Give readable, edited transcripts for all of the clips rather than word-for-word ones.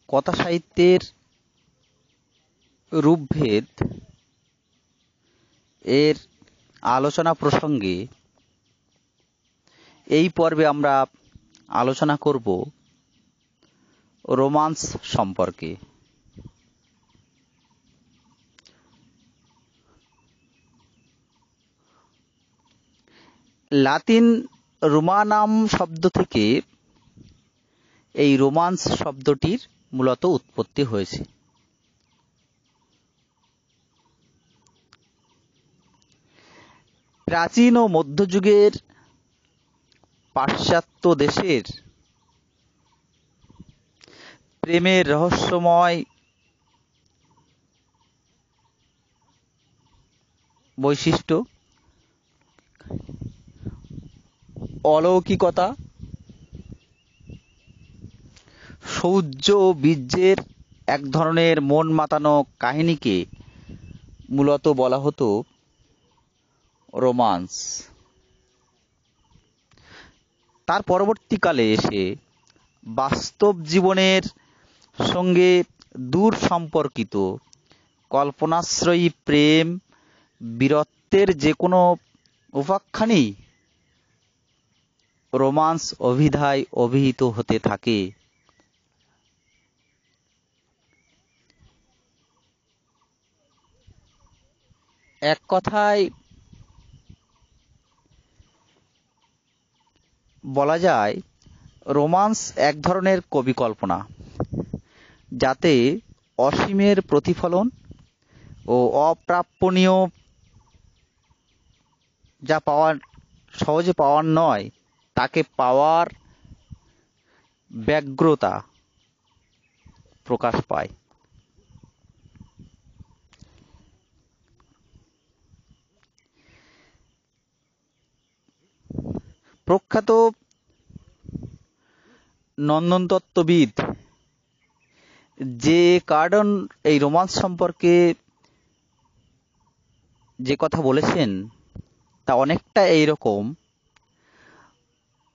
কথা সাহিত্যের রূপভেদ এর আলোচনা প্রসঙ্গে এই পর্বে আমরা আলোচনা করব রোমান্স সম্পর্কে। লাতিন রোমানাম শব্দ থেকে এই রোমান্স শব্দটির মূলত উৎপত্তি হয়েছে। প্রাচীন ও মধ্যযুগের পাশ্চাত্য দেশের প্রেমের রহস্যময় বৈশিষ্ট্য, অলৌকিকতা, সৌর্য ও বীর্যের এক ধরনের মন মাতানো কাহিনীকে মূলত বলা হতো রোমান্স। তার পরবর্তীকালে এসে বাস্তব জীবনের সঙ্গে দূর সম্পর্কিত কল্পনাশ্রয়ী প্রেম, বীরত্বের যে কোনো উপাখ্যানই রোমান্স অভিধায় অভিহিত হতে থাকে। এক কথায় বলা যায়, রোমান্স এক ধরনের কবি কল্পনা, যাতে অসীমের প্রতিফলন ও অপ্রাপণীয়, যা সহজে পাওয়ার নয়, তাকে পাওয়ার ব্যগ্রতা প্রকাশ পায়। প্রখ্যাত নন্দনতত্ত্ববিদ জে কার্ডন এই রোমান্স সম্পর্কে যে কথা বলেছেন তা অনেকটা এইরকম।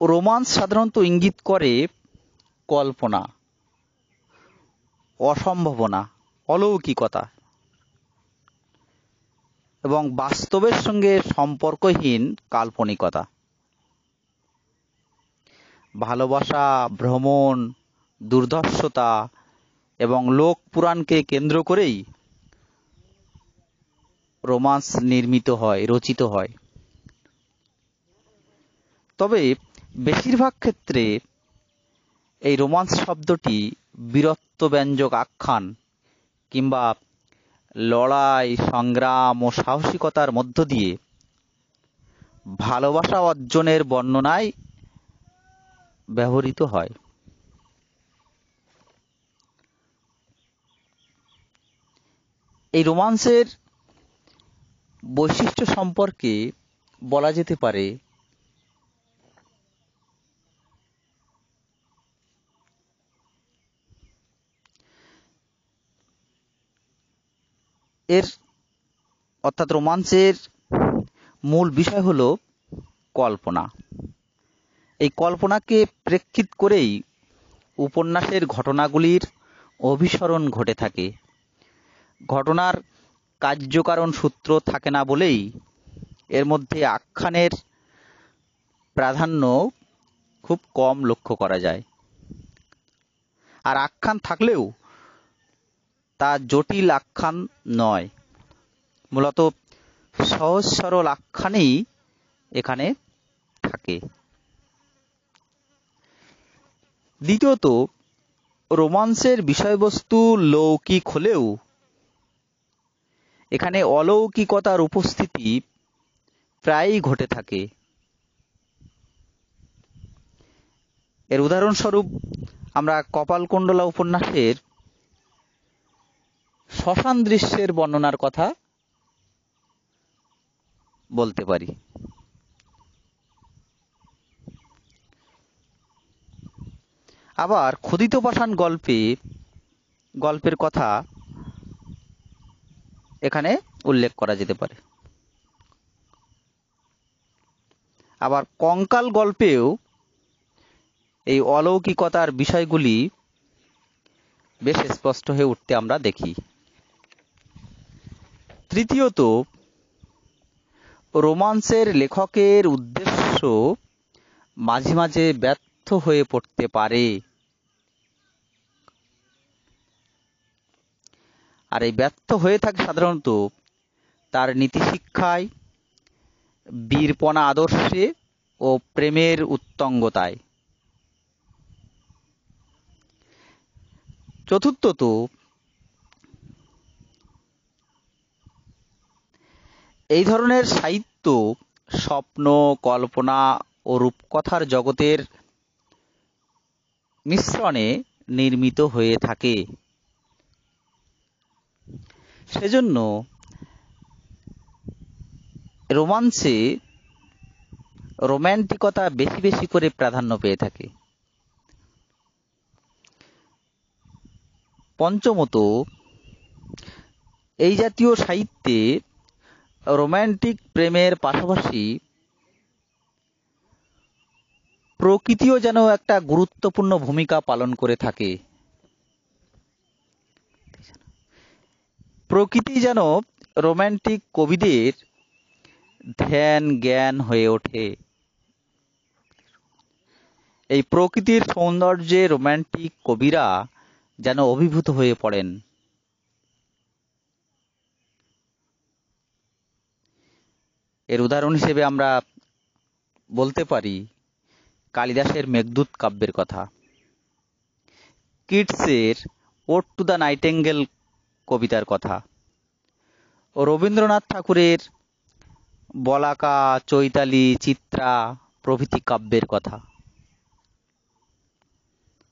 রোমান্স সাধারণত ইঙ্গিত করে কল্পনা, অসম্ভাবনা, অলৌকিকতা এবং বাস্তবের সঙ্গে সম্পর্কহীন কাল্পনিকতা। ভালোবাসা, ভ্রমণ, দুর্ধর্ষতা এবং লোক পুরাণকে কেন্দ্র করেই রোমান্স নির্মিত হয়, রচিত হয়। তবে বেশিরভাগ ক্ষেত্রে এই রোমান্স শব্দটি বীরত্বব্যঞ্জক আখ্যান কিংবা লড়াই, সংগ্রাম ও সাহসিকতার মধ্য দিয়ে ভালোবাসা অর্জনের বর্ণনায় ব্যবহৃত হয়। এই রোমান্সের বৈশিষ্ট্য সম্পর্কে বলা যেতে পারে, অর্থাৎ রোমান্সের মূল বিষয় হলো কল্পনা। এই কল্পনাকে প্রেক্ষিত করেই উপন্যাসের ঘটনাগুলির অভিসরণ ঘটে থাকে। ঘটনার কার্যকারণ সূত্র থাকে না বলেই এর মধ্যে আখ্যানের প্রাধান্য খুব কম লক্ষ্য করা যায়। আর আখ্যান থাকলেও তা জটিল আখ্যান নয়, মূলত সহজ সরল আখ্যানই এখানে থাকে। দ্বিতীয়ত, রোমান্সের বিষয়বস্তু লৌকিক হলেও এখানে অলৌকিকতার উপস্থিতি প্রায়ই ঘটে থাকে। এর উদাহরণস্বরূপ আমরা কপালকুণ্ডলা উপন্যাসের শ্মশান দৃশ্যের বর্ণনার কথা বলতে পারি। আবার ক্ষুধিত পাষাণ গল্পের কথা এখানে উল্লেখ করা যেতে পারে। আবার কঙ্কাল গল্পেও এই অলৌকিকতার বিষয়গুলি বেশ স্পষ্ট হয়ে উঠতে আমরা দেখি। তৃতীয়ত, রোমান্সের লেখকের উদ্দেশ্য মাঝে মাঝে ব্যর্থ হয়ে পড়তে পারে, আর এই ব্যর্থ হয়ে থাকে সাধারণত তার নীতিশিক্ষায়, বীরপনা আদর্শে ও প্রেমের উত্তঙ্গতায়। চতুর্থত, এই ধরনের সাহিত্য স্বপ্ন, কল্পনা ও রূপকথার জগতের মিশ্রণে নির্মিত হয়ে থাকে। সেজন্য রোমান্সে রোম্যান্টিকতা বেশি বেশি করে প্রাধান্য পেয়ে থাকে। পঞ্চমত, এই জাতীয় সাহিত্যে রোম্যান্টিক প্রেমের পাশাপাশি প্রকৃতিও যেন একটা গুরুত্বপূর্ণ ভূমিকা পালন করে থাকে। প্রকৃতি যেন রোম্যান্টিক কবিদের ধ্যান জ্ঞান হয়ে ওঠে। এই প্রকৃতির সৌন্দর্যে রোম্যান্টিক কবিরা যেন অভিভূত হয়ে পড়েন। এর উদাহরণ হিসেবে আমরা বলতে পারি কালিদাসের মেঘদূত কাব্যের কথা, কিটসের ওড টু দ্য নাইটেঙ্গেল কবিতার কথা, ও রবীন্দ্রনাথ ঠাকুরের বলাকা, চৈতালি, চিত্রা প্রভৃতি কাব্যের কথা।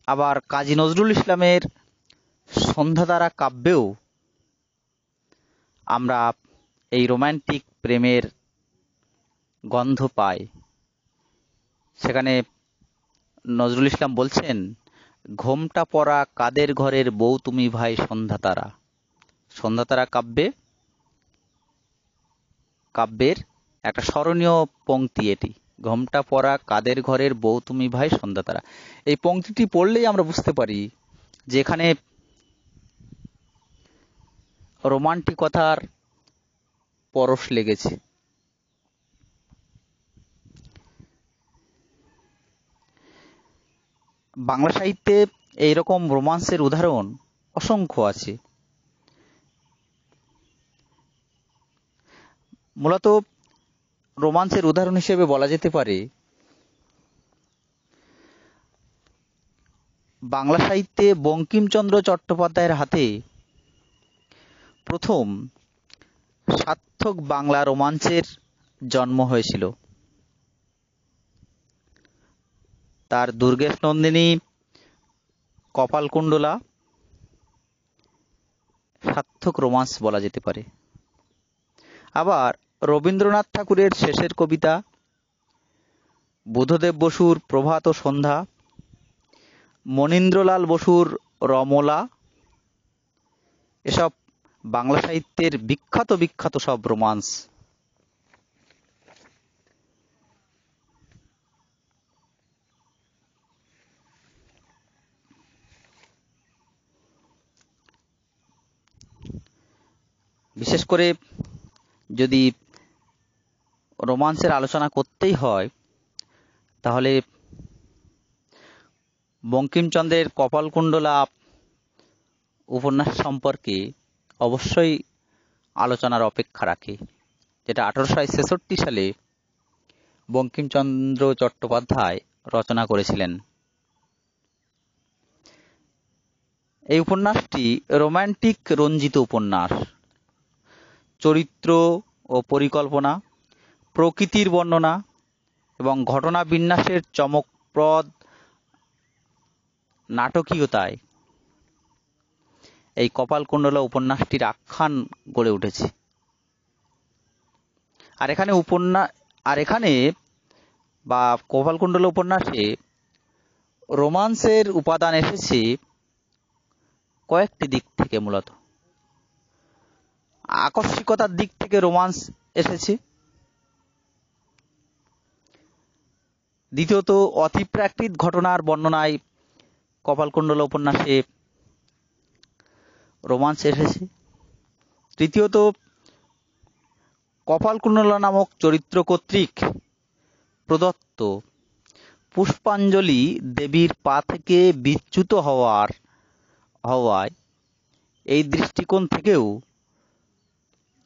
আবার কাজী নজরুল ইসলামের সন্ধ্যাতারা কাব্যেও আমরা এই রোম্যান্টিক প্রেমের গন্ধ পাই। সেখানে নজরুল ইসলাম বলছেন, ঘোমটা পরা কাদের ঘরের বউ তুমি ভাই সন্ধ্যাতারা। সন্ধ্যাতারা কাব্যের একটা স্মরণীয় পংক্তি এটি, ঘোমটা পরা কাদের ঘরের বউ তুমি ভাই সন্ধ্যাতারা। এই পংক্তিটি পড়লেই আমরা বুঝতে পারি যে এখানে রোমান্টিকতার পরশ লেগেছে। বাংলা সাহিত্যে এইরকম রোমান্সের উদাহরণ অসংখ্য আছে। মূলত রোমান্সের উদাহরণ হিসেবে বলা যেতে পারে বাংলা সাহিত্যে বঙ্কিমচন্দ্র চট্টোপাধ্যায়ের হাতে প্রথম সার্থক বাংলা রোমান্সের জন্ম হয়েছিল। তার দুর্গেশ নন্দিনী, কপালকুণ্ডলা সার্থক রোমান্স বলা যেতে পারে। আবার রবীন্দ্রনাথ ঠাকুরের শেষের কবিতা, বুদ্ধদেব বসুর প্রভাত ও সন্ধ্যা, মনীন্দ্রলাল বসুর রমলা, এসব বাংলা সাহিত্যের বিখ্যাত বিখ্যাত সব রোমান্স। বিশেষ করে যদি রোমান্সের আলোচনা করতেই হয় তাহলে বঙ্কিমচন্দ্রের কপালকুণ্ডলা উপন্যাস সম্পর্কে অবশ্যই আলোচনার অপেক্ষা রাখে, যেটা 1866 সালে বঙ্কিমচন্দ্র চট্টোপাধ্যায় রচনা করেছিলেন। এই উপন্যাসটি রোম্যান্টিক রঞ্জিত উপন্যাস। চরিত্র ও পরিকল্পনা, প্রকৃতির বর্ণনা এবং ঘটনা বিন্যাসের চমকপ্রদ নাটকীয়তায় এই কপালকুণ্ডলা উপন্যাসটির আখ্যান গড়ে উঠেছে। আর এখানে বা কপালকুণ্ডলা উপন্যাসে রোমান্সের উপাদান এসেছে কয়েকটি দিক থেকে। মূলত আকস্মিকতার দিক থেকে রোমান্স এসেছে, দ্বিতীয়ত অতিপ্রাকৃত ঘটনার বর্ণনায় কপালকুণ্ডলা উপন্যাসে রোমান্স এসেছে। তৃতীয়ত, কপালকুণ্ডলা নামক চরিত্র কর্তৃক প্রদত্ত পুষ্পাঞ্জলি দেবীর পা থেকে বিচ্যুত হওয়ায় এই দৃষ্টিকোণ থেকেও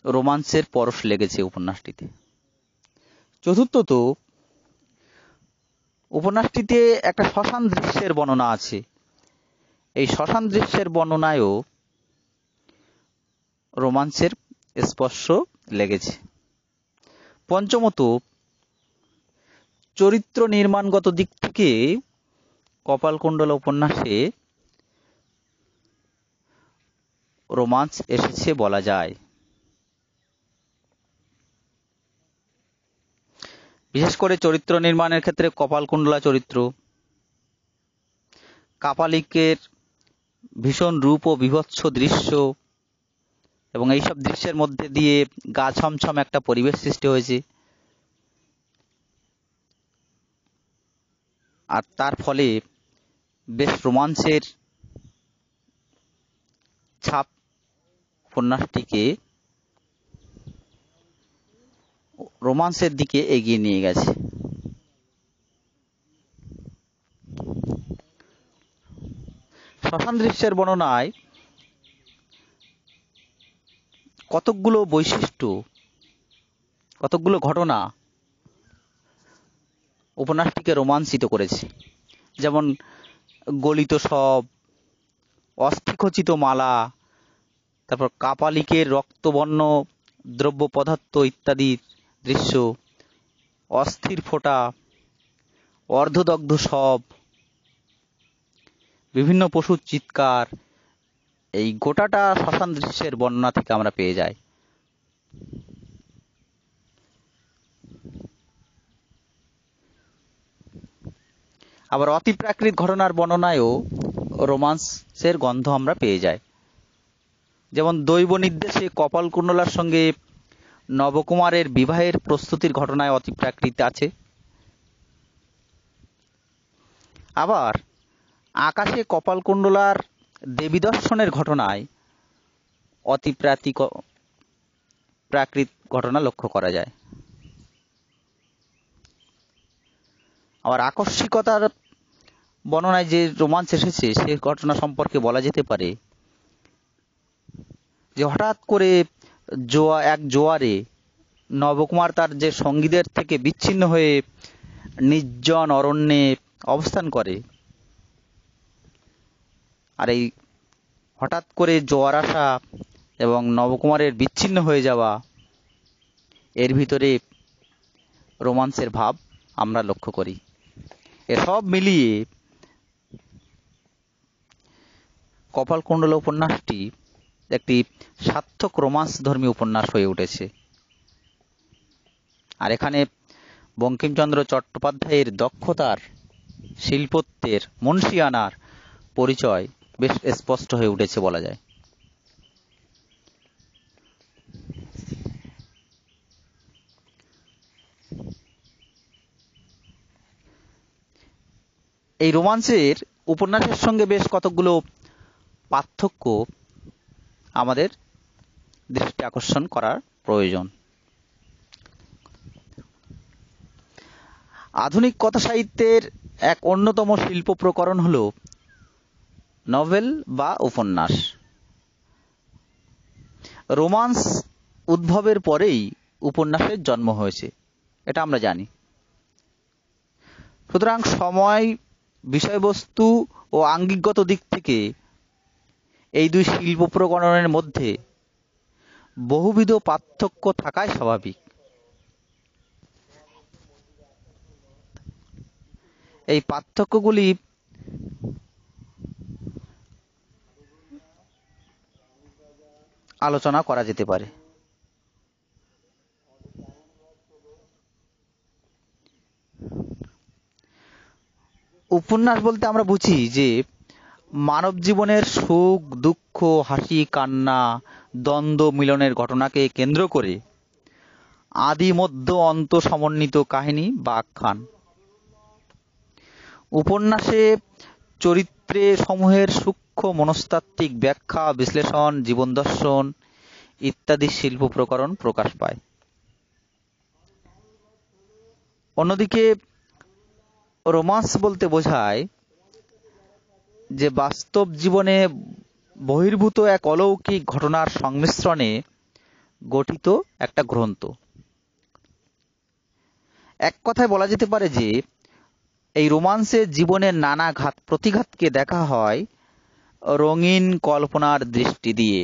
রোমান্সের পরশ লেগেছে উপন্যাসটিতে। চতুর্থত, উপন্যাসটিতে একটা শ্মশান দৃশ্যের বর্ণনা আছে। এই শ্মশান দৃশ্যের বর্ণনায়ও রোমান্সের স্পর্শ লেগেছে। পঞ্চমত, চরিত্র নির্মাণগত দিক থেকে কপালকুণ্ডলা উপন্যাসে রোমান্স এসেছে বলা যায়। বিশেষ করে চরিত্র নির্মাণের ক্ষেত্রে কপালকুণ্ডলা চরিত্র, কাপালিকের ভীষণ রূপ ও বীভৎস দৃশ্য, এবং এইসব দৃশ্যের মধ্যে দিয়ে গা ছমছম একটা পরিবেশ সৃষ্টি হয়েছে, আর তার ফলে বেশ রোমান্সের ছাপ উপন্যাসটিকে রোমান্সের দিকে এগিয়ে নিয়ে গেছে। শ্মশান দৃশ্যের বর্ণনায় কতকগুলো বৈশিষ্ট্য, কতকগুলো ঘটনা উপন্যাসটিকে রোমাঞ্চিত করেছে। যেমন গলিত শব, অস্থিখচিত মালা, তারপর কাপালিকের রক্তবর্ণ দ্রব্য পদার্থ ইত্যাদির দৃশ্য, অস্থির ফোঁটা, অর্ধদগ্ধ শব, বিভিন্ন পশুর চিৎকার, এই গোটাটা শ্মশান দৃশ্যের বর্ণনা থেকে আমরা পেয়ে যাই। আবার অতিপ্রাকৃত ঘটনার বর্ণনায়ও রোমান্সের গন্ধ আমরা পেয়ে যাই। যেমন দৈব নির্দেশে কপালকুণ্ডলার সঙ্গে নবকুমারের বিবাহের প্রস্তুতির ঘটনায় অতিপ্রাকৃত আছে। আবার আকাশে কপালকুণ্ডলার দেবী দর্শনের ঘটনায় প্রাকৃত ঘটনা লক্ষ্য করা যায়। আবার আকস্মিকতার বর্ণনায় যে রোমান্স এসেছে সে ঘটনা সম্পর্কে বলা যেতে পারে যে হঠাৎ করে এক জোয়ারে নবকুমার তার যে সঙ্গীদের থেকে বিচ্ছিন্ন হয়ে নির্জন অরণ্যে অবস্থান করে, আর এই হঠাৎ করে জোয়ার আসা এবং নবকুমারের বিচ্ছিন্ন হয়ে যাওয়া, এর ভিতরে রোমান্সের ভাব আমরা লক্ষ্য করি। এসব মিলিয়ে কপালকুণ্ডলা উপন্যাসটি একটি সার্থক রোমান্স ধর্মী উপন্যাস হয়ে উঠেছে। আর এখানে বঙ্কিমচন্দ্র চট্টোপাধ্যায়ের দক্ষতার, শিল্পত্বের, মুন্সিয়ানার পরিচয় বেশ স্পষ্ট হয়ে উঠেছে বলা যায়। এই রোমান্সের উপন্যাসের সঙ্গে বেশ কতকগুলো পার্থক্য আমাদের দৃষ্টি আকর্ষণ করার প্রয়োজন। আধুনিক কথা সাহিত্যের এক অন্যতম শিল্প প্রকরণ হল নভেল বা উপন্যাস। রোমান্স উদ্ভবের পরেই উপন্যাসের জন্ম হয়েছে, এটা আমরা জানি। সুতরাং সময়, বিষয়বস্তু ও আঙ্গিকগত দিক থেকে এই দুই শিল্প প্রকরণের মধ্যে বহুবিধ পার্থক্য থাকাই স্বাভাবিক। এই পার্থক্যগুলি আলোচনা করা যেতে পারে। উপন্যাস বলতে আমরা বুঝি যে মানব জীবনের সুখ, দুঃখ, হাসি, কান্না, দ্বন্দ্ব, মিলনের ঘটনাকে কেন্দ্র করে আদি, মধ্য, অন্ত সমন্বিত কাহিনী বা আখ্যান। উপন্যাসে চরিত্রে সমূহের সূক্ষ্ম সূক্ষ্ম মনস্তাত্ত্বিক ব্যাখ্যা, বিশ্লেষণ, জীবন দর্শন ইত্যাদি শিল্প প্রকরণ প্রকাশ পায়। অন্যদিকে রোমান্স বলতে বোঝায় যে বাস্তব জীবনে বহির্ভূত এক অলৌকিক ঘটনার সংমিশ্রণে গঠিত একটা গ্রন্থ। এক কথায় বলা যেতে পারে যে এই রোমান্সে জীবনের নানা ঘাত প্রতিঘাতকে দেখা হয় রঙিন কল্পনার দৃষ্টি দিয়ে।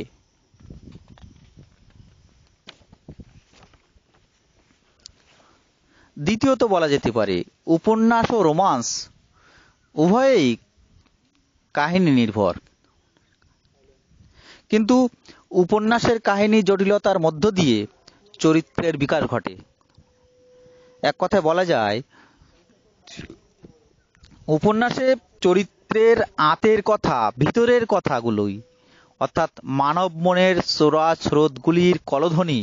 দ্বিতীয়ত বলা যেতে পারে উপন্যাস ও রোমান্স উভয়েই কাহিনী নির্ভর, কিন্তু উপন্যাসের কাহিনী জটিলতার মধ্য দিয়ে চরিত্রের বিকাশ ঘটে। এক কথায় বলা যায় উপন্যাসে চরিত্রের আঁতের কথা, ভিতরের কথাগুলোই, অর্থাৎ মানব মনের চোরা স্রোতগুলির কলধ্বনি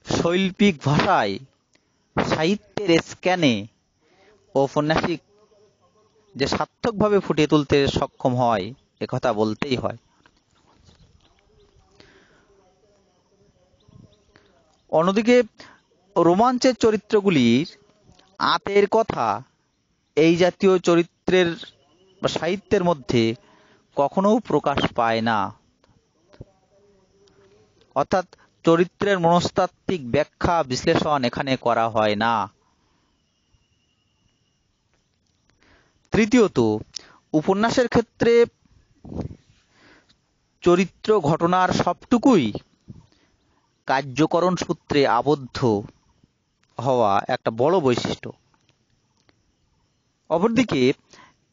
শৈল্পিক ভাষায়, সাহিত্যের স্ক্যানে ঔপন্যাসিক যে সার্থকভাবে ফুটিয়ে তুলতে সক্ষম হয় একথা বলতেই হয়। অন্যদিকে রোমাঞ্চের চরিত্রগুলির আঁতের কথা এই জাতীয় চরিত্রের বা সাহিত্যের মধ্যে কখনো প্রকাশ পায় না, অর্থাৎ চরিত্রের মনস্তাত্ত্বিক ব্যাখ্যা, বিশ্লেষণ এখানে করা হয় না। তৃতীয়ত, উপন্যাসের ক্ষেত্রে চরিত্র ঘটনার সবটুকুই কার্যকরণ সূত্রে আবদ্ধ হওয়া একটা বড় বৈশিষ্ট্য। অপরদিকে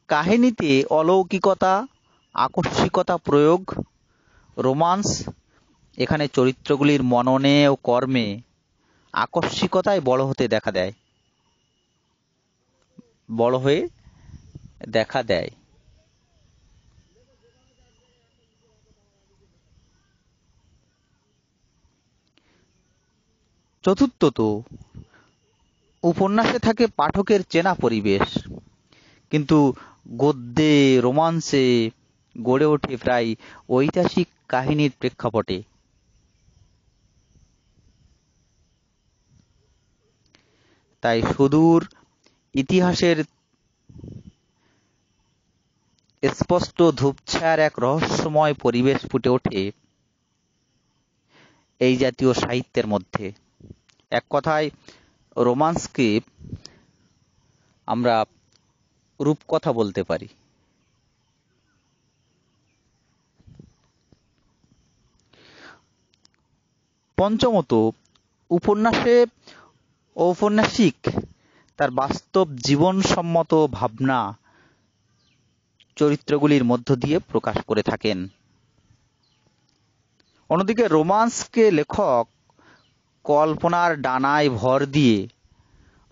কাহিনীতে অলৌকিকতা, আকস্মিকতা প্রয়োগ, রোমান্স এখানে চরিত্রগুলির মননে ও কর্মে আকস্মিকতায় বড় হয়ে দেখা দেয়। চতুর্থত, উপন্যাসে থাকে পাঠকের চেনা পরিবেশ, কিন্তু গদ্যে, রোমান্সে গড়ে ওঠে প্রায় ঐতিহাসিক কাহিনীর প্রেক্ষাপটে। তাই সুদূর ইতিহাসের স্পষ্ট ধূপছায়ার এক রহস্যময় পরিবেশ ফুটে ওঠে এই জাতীয় সাহিত্যের মধ্যে। এক কথায় রোমান্সকে আমরা রূপকথা বলতে পারি। পঞ্চমত, উপন্যাসে ঔপন্যাসিক তার বাস্তব জীবনসম্মত ভাবনা চরিত্রগুলির মধ্য দিয়ে প্রকাশ করে থাকেন। অন্যদিকে রোমান্সকে লেখক কল্পনার ডানায় ভর দিয়ে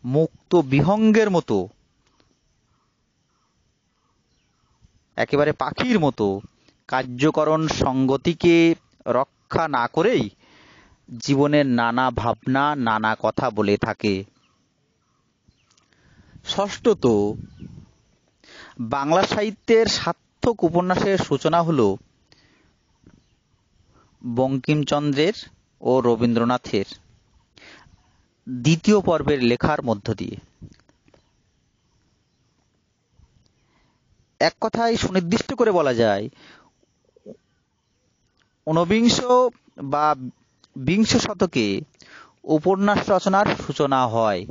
মুক্ত বিহঙ্গের মতো, একেবারে পাখির মতো কার্যকরণ সঙ্গতিকে রক্ষা না করেই জীবনের নানা ভাবনা, নানা কথা বলে থাকে। ষষ্ঠত, বাংলা সাহিত্যের সার্থক উপন্যাসের সূচনা হল বঙ্কিমচন্দ্রের ও রবীন্দ্রনাথের দ্বিতীয় পর্বের লেখার মধ্য দিয়ে। এক কথায় সুনির্দিষ্ট করে বলা যায় ঊনবিংশ বা বিংশ শতকে উপন্যাস রচনার সূচনা হয়,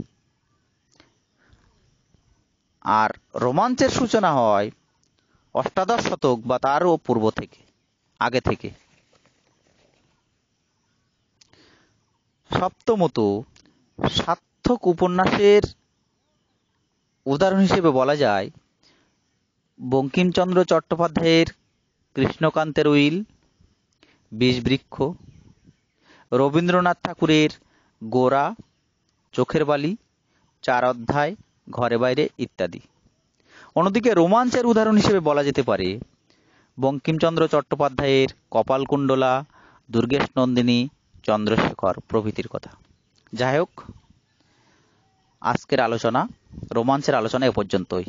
আর রোমাঞ্চের সূচনা হয় অষ্টাদশ শতক বা তারও আগে থেকে। সপ্তমত, সার্থক উপন্যাসের উদাহরণ হিসেবে বলা যায় বঙ্কিমচন্দ্র চট্টোপাধ্যায়ের কৃষ্ণকান্তের উইল, বিষবৃক্ষ, রবীন্দ্রনাথ ঠাকুরের গোরা, চোখের বালি, 4 অধ্যায়, ঘরে বাইরে ইত্যাদি। অন্যদিকে রোমাঞ্চের উদাহরণ হিসেবে বলা যেতে পারে বঙ্কিমচন্দ্র চট্টোপাধ্যায়ের কপালকুণ্ডলা, দুর্গেশ নন্দিনী, চন্দ্রশেখর প্রভৃতির কথা। যাই হোক, আজকের আলোচনা, রোমাঞ্চের আলোচনা এ পর্যন্তই।